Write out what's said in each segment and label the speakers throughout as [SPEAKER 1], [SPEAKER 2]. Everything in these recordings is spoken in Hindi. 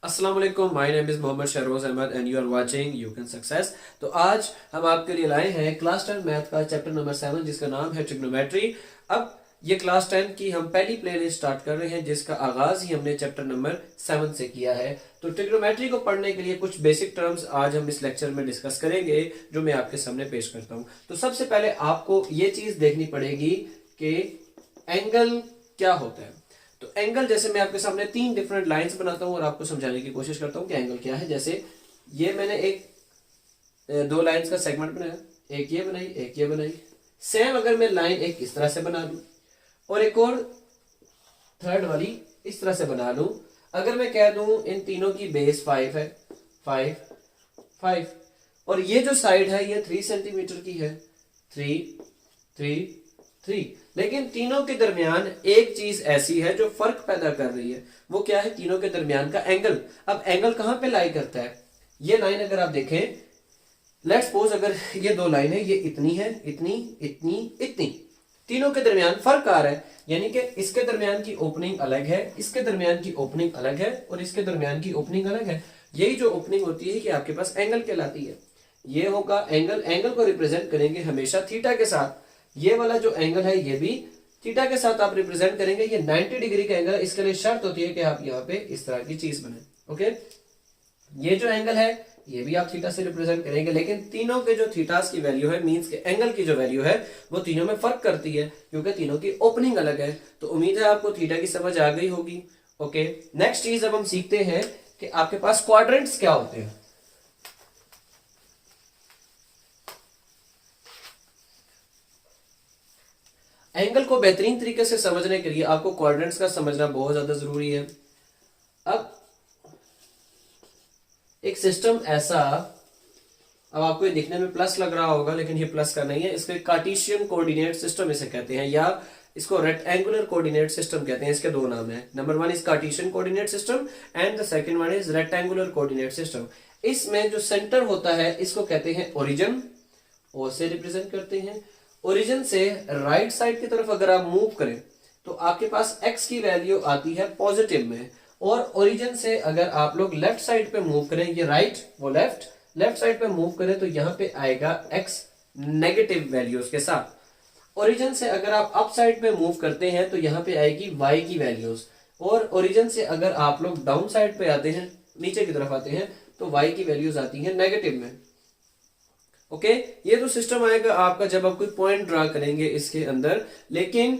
[SPEAKER 1] अस्सलाम वालेकुम, my name is Mohammad Shahroz Ahmad and you are watching you can success. तो आज हम आपके लिए लाए हैं क्लास 10 मैथ का चैप्टर नंबर 7 जिसका नाम है ट्रिग्नोमेट्री। अब ये क्लास 10 की हम पहली प्लेलिस्ट स्टार्ट कर रहे हैं जिसका आगाज ही हमने चैप्टर नंबर 7 से किया है। तो ट्रिग्नोमेट्री को पढ़ने के लिए कुछ बेसिक टर्म्स आज हम इस लेक्चर में डिस्कस करेंगे जो मैं आपके सामने पेश करता हूँ। तो सबसे पहले आपको ये चीज देखनी पड़ेगी कि एंगल क्या होता है। तो एंगल, जैसे मैं आपके सामने तीन डिफरेंट लाइंस बनाता हूं और आपको समझाने की कोशिश करता हूं कि एंगल क्या है। जैसे ये मैंने दो लाइंस का सेगमेंट बनाया, एक ये बनाई एक ये बनाई। सेम अगर मैं लाइन एक इस तरह से बना लूं और एक और थर्ड वाली इस तरह से बना लूं, अगर मैं कह दूं इन तीनों की बेस 5 है, 5 5, और ये जो साइड है ये 3 सेंटीमीटर की है, 3 3 3, लेकिन तीनों के दरमियान एक चीज ऐसी है जो फर्क पैदा कर रही है। वो क्या है? तीनों के दरमियान का एंगल। अब एंगल कहां पे लाई करता है? ये लाइन अगर आप देखें, लेट्स सपोज अगर ये दो लाइन है, ये इतनी है, इतनी इतनी इतनी, तीनों के दरमियान फर्क आ रहा है, यानी कि इसके दरमियान की ओपनिंग अलग है, इसके दरमियान की ओपनिंग अलग है और इसके दरमियान की ओपनिंग अलग है। यही जो ओपनिंग होती है कि आपके पास एंगल कहलाती है। ये होगा एंगल। एंगल को रिप्रेजेंट करेंगे हमेशा थीटा के साथ। ये वाला जो एंगल है ये भी थीटा के साथ आप रिप्रेजेंट करेंगे। ये 90 डिग्री का एंगल। इसके लिए शर्त होती है कि आप यहाँ पे इस तरह की चीज बने। ओके, ये जो एंगल है ये भी आप थीटा से रिप्रेजेंट करेंगे, लेकिन तीनों के जो थीटास की वैल्यू है, मींस के एंगल की जो वैल्यू है वो तीनों में फर्क करती है क्योंकि तीनों की ओपनिंग अलग है। तो उम्मीद है आपको थीटा की समझ आ गई होगी। ओके, नेक्स्ट चीज अब हम सीखते हैं कि आपके पास क्वाड्रेंट्स क्या होते हैं। एंगल को बेहतरीन तरीके से समझने के लिए आपको क्वाड्रेंट्स का समझना बहुत ज्यादा जरूरी है। अब एक सिस्टम ऐसा, अब आपको ये दिखने में प्लस लग रहा होगा लेकिन ये प्लस का नहीं है, इसके कार्टेशियन कोऑर्डिनेट सिस्टम इसे कहते हैं, या इसको रेक्टेंगुलर कोऑर्डिनेट सिस्टम कहते हैं। इसके दो नाम है। Number 1 is Cartesian coordinate system and the second one is rectangular coordinate system. इसमें जो सेंटर होता है इसको कहते हैं ओरिजिन, ओ से रिप्रेजेंट करते हैं। ओरिजिन से राइट साइड की तरफ अगर आप मूव करें तो आपके पास x की वैल्यू आती है पॉजिटिव में, और ओरिजिन से अगर आप लोग लेफ्ट साइड पे मूव करें, ये राइट वो लेफ्ट, लेफ्ट साइड पे मूव करें तो यहां पे आएगा x नेगेटिव वैल्यूज के साथ। ओरिजिन से अगर आप अप साइड पे मूव करते हैं तो यहां पे आएगी y की वैल्यूज, और ओरिजिन से अगर आप लोग डाउन साइड पे आते हैं, नीचे की तरफ आते हैं, तो y की वैल्यूज आती है नेगेटिव में। ओके, ये तो सिस्टम आएगा आपका जब आप कोई पॉइंट ड्रा करेंगे इसके अंदर। लेकिन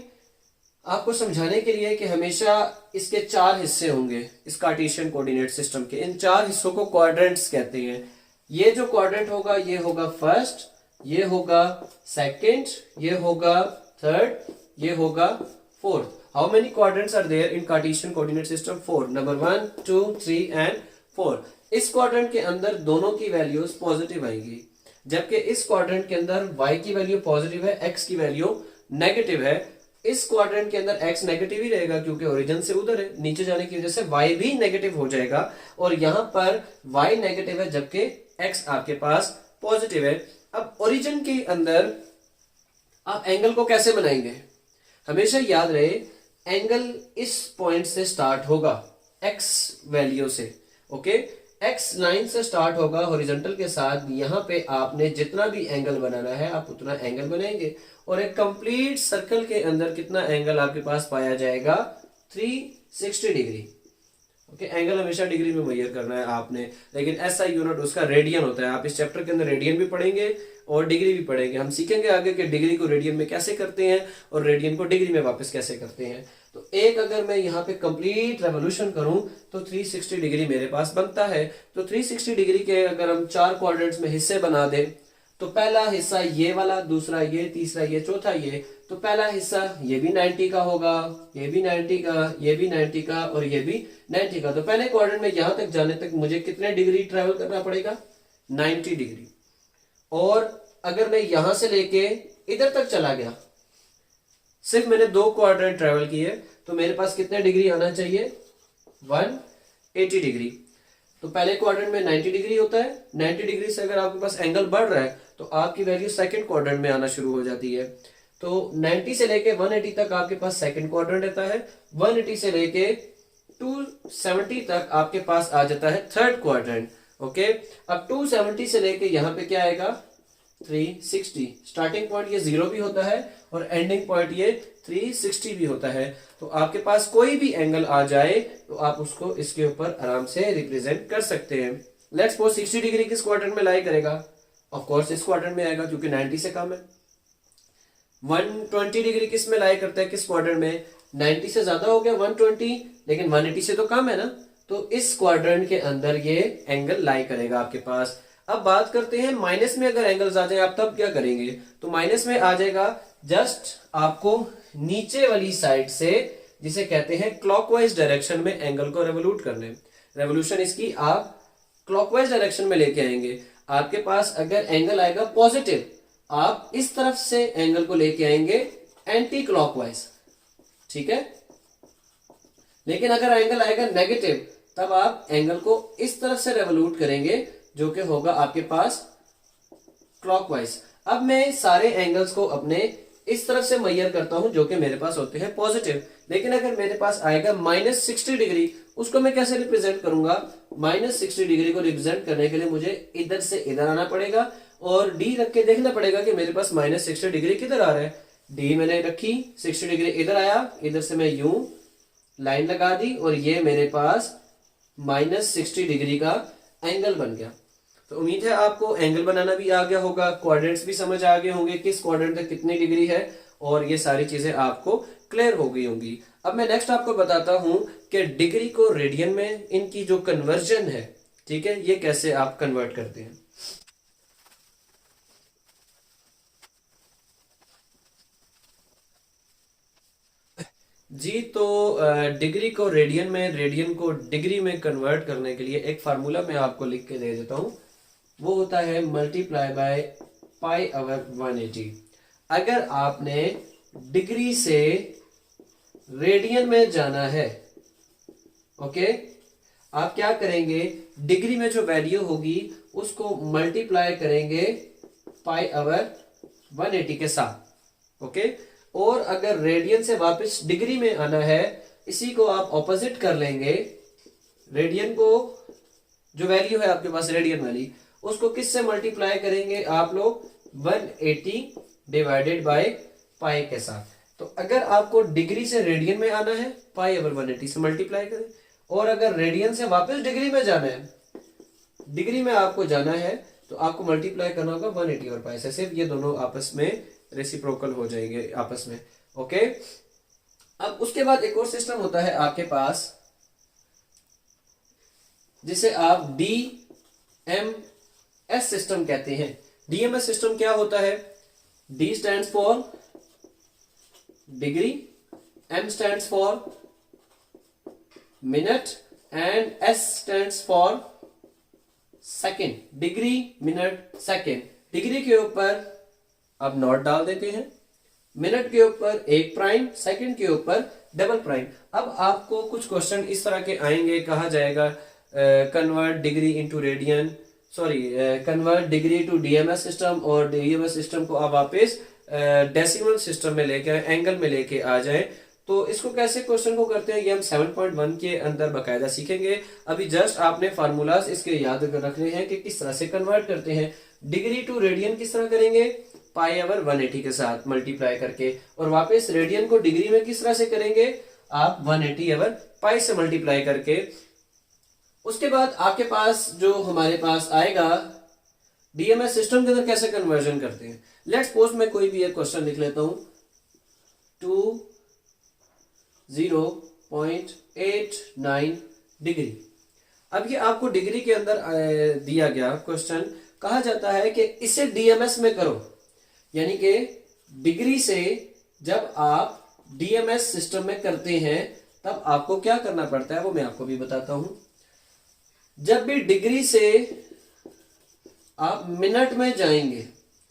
[SPEAKER 1] आपको समझाने के लिए कि हमेशा इसके चार हिस्से होंगे इस कार्टेशियन कोऑर्डिनेट सिस्टम के। इन चार हिस्सों को क्वाड्रेंट्स कहते हैं। ये जो क्वाड्रेंट होगा ये होगा फर्स्ट, ये होगा सेकंड, ये होगा थर्ड, ये होगा fourth. How many quadrants are there in Cartesian coordinate system? 4। Number 1 2 3 and 4। इस क्वाड्रेंट के अंदर दोनों की वैल्यूज पॉजिटिव आएगी, जबकि इस क्वाड्रेंट के अंदर y की वैल्यू पॉजिटिव है, x की वैल्यू नेगेटिव है। इस क्वाड्रेंट के अंदर x नेगेटिव ही रहेगा क्योंकि ओरिजिन से उधर है, नीचे जाने की वजह से y भी नेगेटिव हो जाएगा, और यहां पर y नेगेटिव है जबकि x आपके पास पॉजिटिव है। अब ओरिजिन के अंदर आप एंगल को कैसे बनाएंगे? हमेशा याद रहे एंगल इस पॉइंट से स्टार्ट होगा, x वैल्यू से। ओके, एक्स लाइन से स्टार्ट होगा हॉरिजॉन्टल के साथ। यहाँ पे आपने जितना भी एंगल बनाना है आप उतना एंगल बनाएंगे, और एक कंप्लीट सर्कल के अंदर कितना एंगल आपके पास पाया जाएगा? 360 डिग्री। ओके, एंगल हमेशा डिग्री में मेजर करना है आपने, लेकिन SI यूनिट उसका रेडियन होता है। आप इस चैप्टर के अंदर रेडियन भी पढ़ेंगे और डिग्री भी पढ़ेंगे। हम सीखेंगे आगे कि डिग्री को रेडियन में कैसे करते हैं और रेडियन को डिग्री में वापस कैसे करते हैं। तो एक अगर मैं यहाँ पे कंप्लीट रेवोल्यूशन करूं तो 360 डिग्री मेरे पास बनता है। तो 360 डिग्री के अगर हम चार क्वाड्रेंट्स में हिस्से बना दें तो पहला हिस्सा ये वाला, दूसरा ये, तीसरा ये, चौथा ये। तो पहला हिस्सा ये भी 90 का होगा, ये भी 90 का, ये भी 90 का और ये भी 90 का। तो पहले क्वाड्रेंट में यहां तक जाने तक मुझे कितने डिग्री ट्रेवल करना पड़ेगा? 90 डिग्री। और अगर मैं यहां से लेके इधर तक चला गया, सिर्फ मैंने दो क्वाड्रेंट ट्रेवल किए, तो मेरे पास कितने डिग्री आना चाहिए? 180 डिग्री। तो पहले क्वाड्रेंट में 90 डिग्री होता है। 90 डिग्री से अगर आपके पास एंगल बढ़ रहा है तो आपकी वैल्यू सेकंड क्वाड्रेंट में आना शुरू हो जाती है। तो 90 से लेके 180 तक आपके पास सेकंड क्वाड्रेंट रहता है। 180 से लेके 270 तक आपके पास आ जाता है थर्ड क्वाड्रेंट। ओके, अब 270 से लेके यहाँ पे क्या आएगा 360। स्टार्टिंग पॉइंट ये 0 भी होता है और एंडिंग पॉइंट ये 360 भी होता है। तो आपके पास कोई भी एंगल आ जाए तो आप उसको इसके ऊपर आराम से रिप्रेजेंट कर सकते हैं। लेट्स सपोज 60 डिग्री किस क्वाड्रेंट में लाई करेगा, ऑफ कोर्स इस क्वाड्रेंट में आएगा क्योंकि 90 से कम है। 120 डिग्री किस में लाई करता है, किस क्वाड्रेंट में, 90 से ज्यादा हो गया 120, लेकिन 180 से तो कम है ना, तो इस क्वाड्रेंट के अंदर ये एंगल लाई करेगा आपके पास। अब बात करते हैं माइनस में अगर एंगल्स आ जाए आप तब क्या करेंगे, तो माइनस में आ जाएगा जस्ट आपको नीचे वाली साइड से, जिसे कहते हैं क्लॉकवाइज डायरेक्शन में एंगल को रेवोल्यूट करने। रेवोल्यूशन इसकी आप क्लॉकवाइज डायरेक्शन में लेके आएंगे। आपके पास अगर एंगल आएगा पॉजिटिव, आप इस तरफ से एंगल को लेके आएंगे एंटी क्लॉकवाइज, ठीक है। लेकिन अगर एंगल आएगा नेगेटिव, तब आप एंगल को इस तरफ से रेवोल्यूट करेंगे, जो कि होगा आपके पास क्लॉकवाइज। अब मैं सारे एंगल्स को अपने इस तरफ से मेजर करता हूं, जो कि मेरे पास होते हैं पॉजिटिव। लेकिन अगर मेरे पास आएगा -60 डिग्री, उसको मैं कैसे रिप्रेजेंट करूंगा, -60 डिग्री को रिप्रेजेंट करने के लिए मुझे इधर से इधर आना पड़ेगा और डी रख के देखना पड़ेगा कि मेरे पास -60 डिग्री किधर आ रहा है। डी मैंने रखी, 60 डिग्री इधर आया, इधर से मैं यूं लाइन लगा दी और ये मेरे पास -60 डिग्री का एंगल बन गया। तो उम्मीद है आपको एंगल बनाना भी आ गया होगा, क्वाड्रेंट्स भी समझ आ गए होंगे, किस क्वाड्रेंट तक कितनी डिग्री है, और ये सारी चीजें आपको क्लियर हो गई होंगी। अब मैं नेक्स्ट आपको बताता हूं कि डिग्री को रेडियन में इनकी जो कन्वर्जन है, ठीक है, ये कैसे आप कन्वर्ट करते हैं। जी, तो डिग्री को रेडियन में, रेडियन को डिग्री में कन्वर्ट करने के लिए एक फार्मूला मैं आपको लिख के दे देता हूं। वो होता है मल्टीप्लाई बाय पाई ओवर 180। अगर आपने डिग्री से रेडियन में जाना है, ओके, आप क्या करेंगे, डिग्री में जो वैल्यू होगी उसको मल्टीप्लाई करेंगे पाई ओवर 180 के साथ, ओके। और अगर रेडियन से वापस डिग्री में आना है, इसी को आप ऑपोजिट कर लेंगे। रेडियन को जो वैल्यू है आपके पास रेडियन वाली, उसको किससे मल्टीप्लाई करेंगे आप लोग, 180 डिवाइडेड बाय पाई के साथ। तो अगर आपको डिग्री से रेडियन में आना है, पाई ओवर 180 से मल्टीप्लाई करें, और अगर रेडियन से वापस डिग्री में जाना है, डिग्री में आपको जाना है, तो आपको मल्टीप्लाई करना होगा 180 और पाई से। सिर्फ ये दोनों आपस में रेसिप्रोकल हो जाएंगे आपस में, ओके। अब उसके बाद एक और सिस्टम होता है आपके पास, जिसे आप DMS सिस्टम कहते हैं। DMS सिस्टम क्या होता है, D stands for degree, M stands for minute and S stands for second. Degree, minute, second. Degree के ऊपर आप नॉट डाल देते हैं, मिनट के ऊपर 1 प्राइम, सेकंड के ऊपर डबल प्राइम। अब आपको कुछ क्वेश्चन इस तरह के आएंगे, कहा जाएगा convert degree into radian, sorry convert degree to DMS system, और DMS सिस्टम को आप वापस डेसिमल सिस्टम में लेके आए, एंगल में लेके आ जाए। तो इसको कैसे क्वेश्चन को करते हैं, ये हम 7.1 के अंदर बकायदा सीखेंगे। अभी जस्ट आपने फार्मूलाज इसके याद रखने हैं कि किस तरह से कन्वर्ट करते हैं। डिग्री टू रेडियन किस तरह करेंगे, पाई ओवर 180 के साथ मल्टीप्लाई करके, और वापस रेडियन को डिग्री में किस तरह से करेंगे, आप 180 ओवर पाई से मल्टीप्लाई करके। उसके बाद आपके पास जो हमारे पास आएगा, DMS सिस्टम के अंदर कैसे कन्वर्जन करते हैं। लेट्स सपोज मैं कोई भी एक क्वेश्चन लिख लेता हूं, 20.89 डिग्री। अब ये आपको डिग्री के अंदर दिया गया क्वेश्चन, कहा जाता है कि इसे DMS में करो, यानी कि डिग्री से जब आप DMS सिस्टम में करते हैं तब आपको क्या करना पड़ता है, वो मैं आपको भी बताता हूं। जब भी डिग्री से आप मिनट में जाएंगे,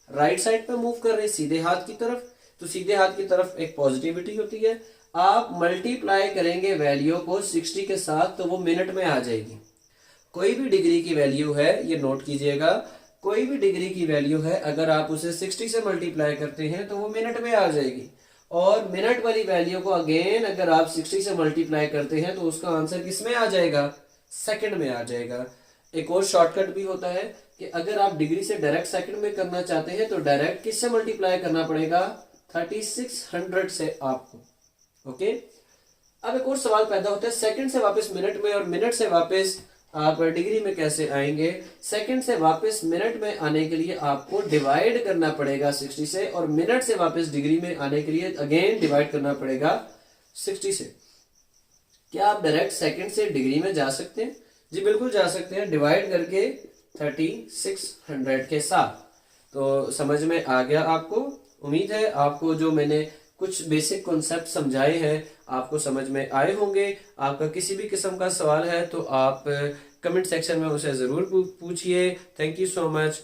[SPEAKER 1] राइट साइड पे मूव कर रहे हैं सीधे हाथ की तरफ, तो सीधे हाथ की तरफ एक पॉजिटिविटी होती है। आप मल्टीप्लाई करेंगे वैल्यू को 60 के साथ, तो वो मिनट में आ जाएगी। कोई भी डिग्री की वैल्यू है, ये नोट कीजिएगा, कोई भी डिग्री की वैल्यू है, अगर आप उसे 60 से मल्टीप्लाई करते हैं तो वो मिनट में आ जाएगी। और मिनट वाली वैल्यू को अगेन अगर आप 60 से मल्टीप्लाई करते हैं तो उसका आंसर किसमें आ जाएगा, सेकंड में आ जाएगा। एक और शॉर्टकट भी होता है कि अगर आप डिग्री से डायरेक्ट सेकंड में करना चाहते हैं तो डायरेक्ट किससे मल्टीप्लाई करना पड़ेगा, 3600 से आपको। ओके, अब एक और सवाल पैदा होता है, सेकंड से वापस मिनट में और मिनट से वापस आप डिग्री में कैसे आएंगे। सेकंड से वापस मिनट में आने के लिए आपको डिवाइड करना पड़ेगा 60 से, और मिनट से वापस डिग्री में आने के लिए अगेन डिवाइड करना पड़ेगा 60 से। क्या आप डायरेक्ट सेकंड से डिग्री में जा सकते हैं? जी बिल्कुल जा सकते हैं, डिवाइड करके 3600 के साथ। तो समझ में आ गया आपको। उम्मीद है आपको जो मैंने कुछ बेसिक कॉन्सेप्ट समझाए हैं आपको समझ में आए होंगे। आपका किसी भी किस्म का सवाल है तो आप कमेंट सेक्शन में उसे ज़रूर पूछिए। Thank you so much.